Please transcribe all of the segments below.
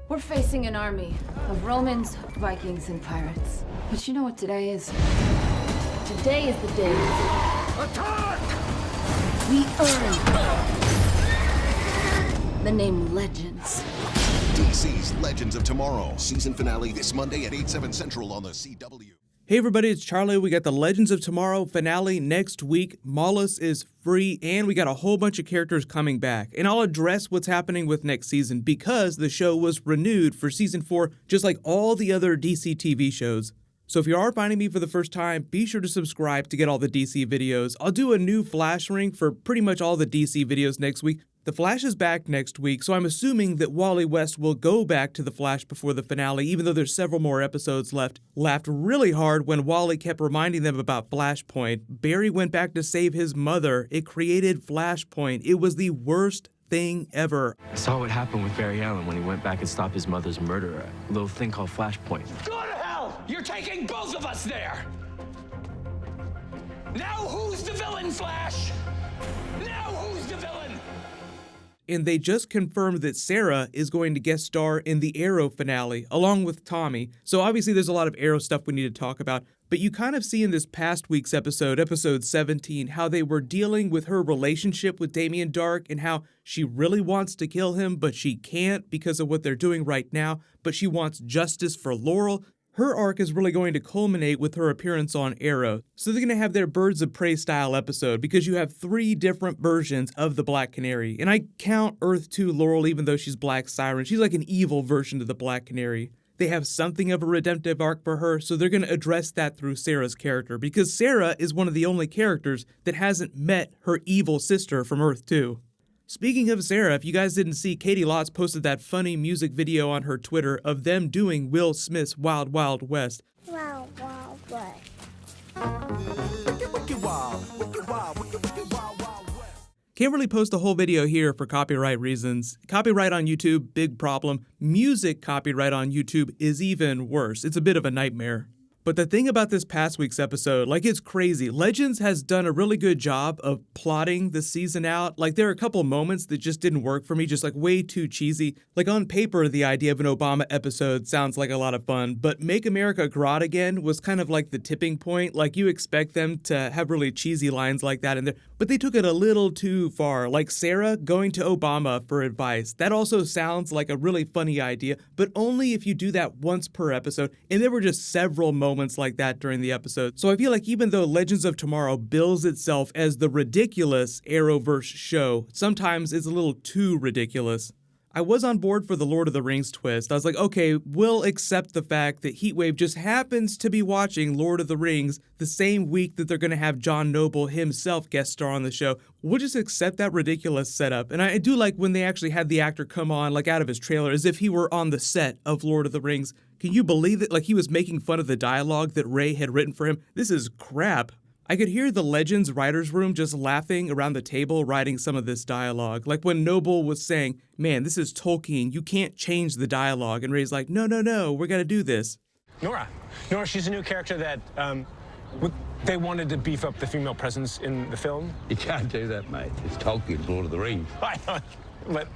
We're facing an army of Romans, Vikings, and pirates. But you know what today is? Today is the day. Attack! We earn the name Legends. DC's Legends of Tomorrow. Season finale this Monday at 8/7 Central on the CW. Hey everybody, it's Charlie. We got the Legends of Tomorrow finale next week. Maulus is free, and we got a whole bunch of characters coming back. And I'll address what's happening with next season because the show was renewed for season 4, just like all the other DC TV shows. So if you are finding me for the first time, be sure to subscribe to get all the DC videos. I'll do a new Flash ring for pretty much all the DC videos next week. The Flash is back next week, so I'm assuming that Wally West will go back to the Flash before the finale, even though there's several more episodes left. Laughed really hard when Wally kept reminding them about Flashpoint. Barry went back to save his mother. It created Flashpoint. It was the worst thing ever. I saw what happened with Barry Allen when he went back and stopped his mother's murderer. A little thing called Flashpoint. Go to hell! You're taking both of us there! Now who's the villain, Flash? Now who's the villain? And they just confirmed that Sarah is going to guest star in the Arrow finale, along with Tommy. So obviously there's a lot of Arrow stuff we need to talk about. But you kind of see in this past week's episode, episode 17, how they were dealing with her relationship with Damien Darhk and how she really wants to kill him, but she can't because of what they're doing right now. But she wants justice for Laurel. Her arc is really going to culminate with her appearance on Arrow. So they're going to have their Birds of Prey style episode because you have 3 different versions of the Black Canary. And I count Earth 2 Laurel even though she's Black Siren. She's like an evil version of the Black Canary. They have something of a redemptive arc for her, so they're going to address that through Sarah's character because Sarah is one of the only characters that hasn't met her evil sister from Earth 2. Speaking of Sarah, if you guys didn't see, Katie Lotz posted that funny music video on her Twitter of them doing Will Smith's Wild Wild West. Wild Wild West. Can't really post the whole video here for copyright reasons. Copyright on YouTube, big problem. Music copyright on YouTube is even worse. It's a bit of a nightmare. But the thing about this past week's episode, like it's crazy. Legends has done a really good job of plotting the season out. Like there are a couple moments that just didn't work for me, just like way too cheesy. Like on paper, the idea of an Obama episode sounds like a lot of fun, but Make America Great Again was kind of like the tipping point. Like you expect them to have really cheesy lines like that in there, but they took it a little too far. Like Sarah going to Obama for advice. That also sounds like a really funny idea, but only if you do that once per episode. And there were just several moments like that during the episode. So I feel like even though Legends of Tomorrow bills itself as the ridiculous Arrowverse show, sometimes it's a little too ridiculous. I was on board for the Lord of the Rings twist. I was like, okay, we'll accept the fact that Heatwave just happens to be watching Lord of the Rings the same week that they're going to have John Noble himself guest star on the show. We'll just accept that ridiculous setup. And I do like when they actually had the actor come on, like out of his trailer, as if he were on the set of Lord of the Rings. Can you believe it? Like he was making fun of the dialogue that Ray had written for him. This is crap. I could hear the Legends writer's room just laughing around the table writing some of this dialogue. Like when Noble was saying, man, this is Tolkien, you can't change the dialogue. And Ray's like, no, we're gonna do this. Nora, she's a new character that they wanted to beef up the female presence in the film. You can't do that, mate. It's Tolkien's Lord of the Rings. I know, but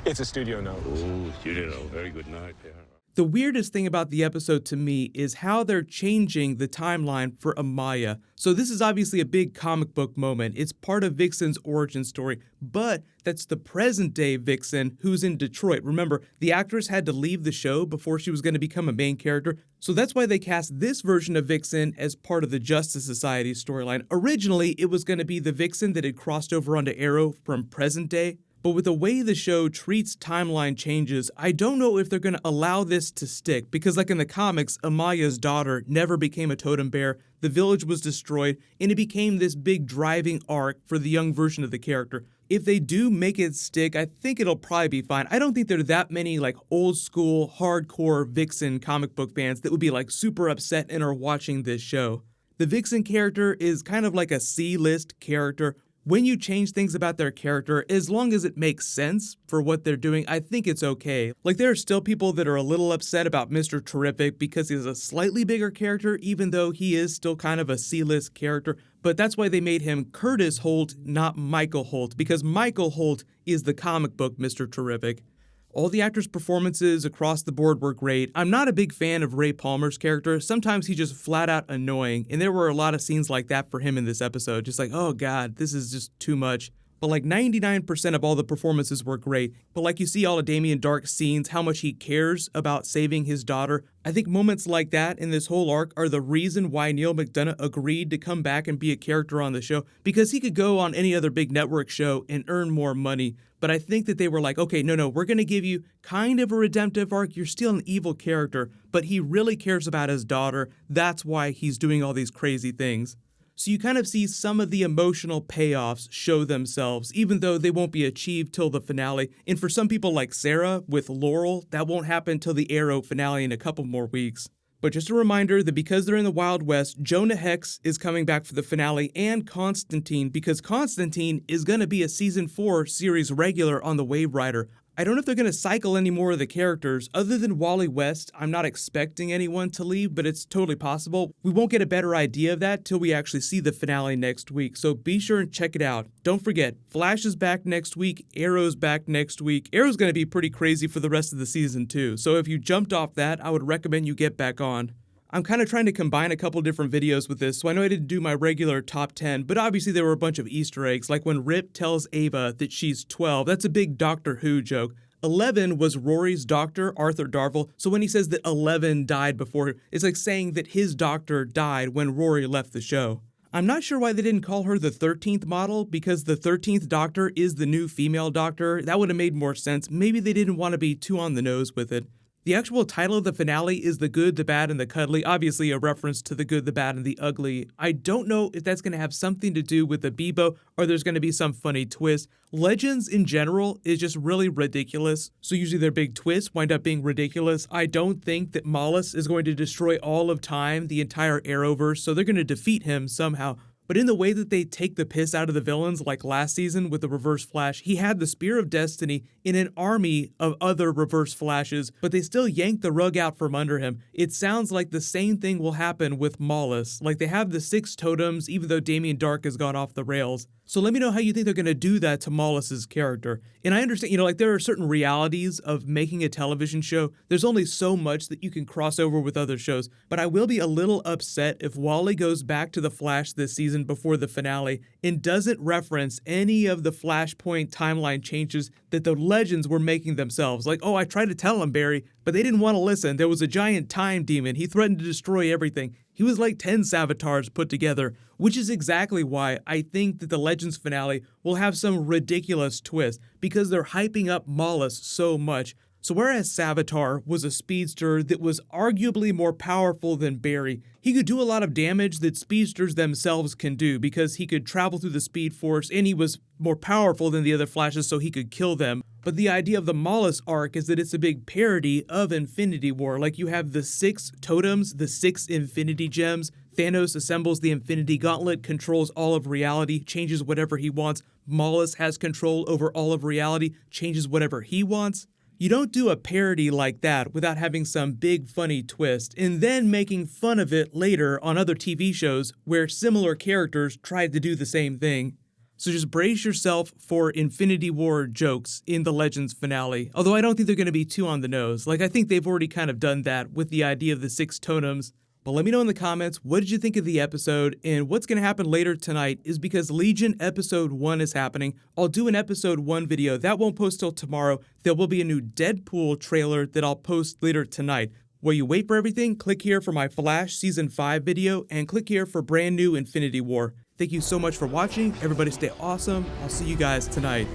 it's a studio note. Oh, studio note. Very good note. Yeah. The weirdest thing about the episode to me is how they're changing the timeline for Amaya. So this is obviously a big comic book moment. It's part of Vixen's origin story, but that's the present day Vixen who's in Detroit. Remember, the actress had to leave the show before she was going to become a main character. So that's why they cast this version of Vixen as part of the Justice Society storyline. Originally, it was going to be the Vixen that had crossed over onto Arrow from present day. But with the way the show treats timeline changes, I don't know if they're going to allow this to stick. Because like in the comics, Amaya's daughter never became a totem bear, the village was destroyed, and it became this big driving arc for the young version of the character. If they do make it stick, I think it'll probably be fine. I don't think there are that many like old school, hardcore Vixen comic book fans that would be like super upset and are watching this show. The Vixen character is kind of like a C-list character. When you change things about their character, as long as it makes sense for what they're doing, I think it's okay. Like there are still people that are a little upset about Mr. Terrific because he's a slightly bigger character, even though he is still kind of a C-list character. But that's why they made him Curtis Holt, not Michael Holt, because Michael Holt is the comic book Mr. Terrific. All the actors' performances across the board were great. I'm not a big fan of Ray Palmer's character. Sometimes he's just flat out annoying, and there were a lot of scenes like that for him in this episode. Just like, oh god, this is just too much. But like 99% of all the performances were great. But like you see all of Damien Darhk's scenes, how much he cares about saving his daughter. I think moments like that in this whole arc are the reason why Neil McDonough agreed to come back and be a character on the show, because he could go on any other big network show and earn more money. But I think that they were like, okay, no, we're going to give you kind of a redemptive arc. You're still an evil character, but he really cares about his daughter. That's why he's doing all these crazy things. So you kind of see some of the emotional payoffs show themselves, even though they won't be achieved till the finale. And for some people like Sarah with Laurel, that won't happen till the Arrow finale in a couple more weeks. But just a reminder that because they're in the Wild West, Jonah Hex is coming back for the finale, and Constantine, because Constantine is going to be a season 4 series regular on the Wave Rider. I don't know if they're going to cycle any more of the characters. Other than Wally West, I'm not expecting anyone to leave, but it's totally possible. We won't get a better idea of that till we actually see the finale next week, so be sure and check it out. Don't forget, Flash is back next week, Arrow's back next week. Arrow's going to be pretty crazy for the rest of the season too, so if you jumped off that, I would recommend you get back on. I'm kind of trying to combine a couple different videos with this, so I know I didn't do my regular top 10, but obviously there were a bunch of Easter eggs, like when Rip tells Ava that she's 12. That's a big Doctor Who joke. 11 was Rory's doctor, Arthur Darvill, so when he says that 11 died before, it's like saying that his doctor died when Rory left the show. I'm not sure why they didn't call her the 13th model, because the 13th Doctor is the new female Doctor. That would have made more sense. Maybe they didn't want to be too on the nose with it. The actual title of the finale is The Good, the Bad, and the Cuddly, obviously a reference to The Good, the Bad, and the Ugly. I don't know if that's going to have something to do with the Bebo or there's going to be some funny twist. Legends in general is just really ridiculous, so usually their big twists wind up being ridiculous. I don't think that Mallus is going to destroy all of time, the entire Arrowverse, so they're going to defeat him somehow. But in the way that they take the piss out of the villains, like last season with the Reverse Flash, he had the Spear of Destiny in an army of other Reverse Flashes, but they still yanked the rug out from under him. It sounds like the same thing will happen with Mallus. Like they have the 6 totems, even though Damien Darhk has gone off the rails. So let me know how you think they're going to do that to Mallus's character. And I understand, like there are certain realities of making a television show. There's only so much that you can cross over with other shows. But I will be a little upset if Wally goes back to The Flash this season before the finale and doesn't reference any of the Flashpoint timeline changes that the Legends were making themselves. Like, oh, I tried to tell him, Barry, but they didn't want to listen. There was a giant time demon. He threatened to destroy everything. He was like 10 Savatars put together, which is exactly why I think that the Legends finale will have some ridiculous twist, because they're hyping up Mallus so much. So whereas Savitar was a speedster that was arguably more powerful than Barry, he could do a lot of damage that speedsters themselves can do because he could travel through the Speed Force and he was more powerful than the other Flashes, so he could kill them. But the idea of the Mallus arc is that it's a big parody of Infinity War. Like you have the 6 totems, the 6 Infinity Gems. Thanos assembles the Infinity Gauntlet, controls all of reality, changes whatever he wants. Mallus has control over all of reality, changes whatever he wants. You don't do a parody like that without having some big funny twist and then making fun of it later on other TV shows where similar characters tried to do the same thing. So just brace yourself for Infinity War jokes in the Legends finale, although I don't think they're going to be too on the nose. Like I think they've already kind of done that with the idea of the 6 totems. But let me know in the comments, what did you think of the episode? And what's going to happen later tonight is because Legion Episode 1 is happening. I'll do an Episode 1 video. That won't post till tomorrow. There will be a new Deadpool trailer that I'll post later tonight. While you wait for everything, click here for my Flash Season 5 video, and click here for brand new Infinity War. Thank you so much for watching. Everybody stay awesome. I'll see you guys tonight.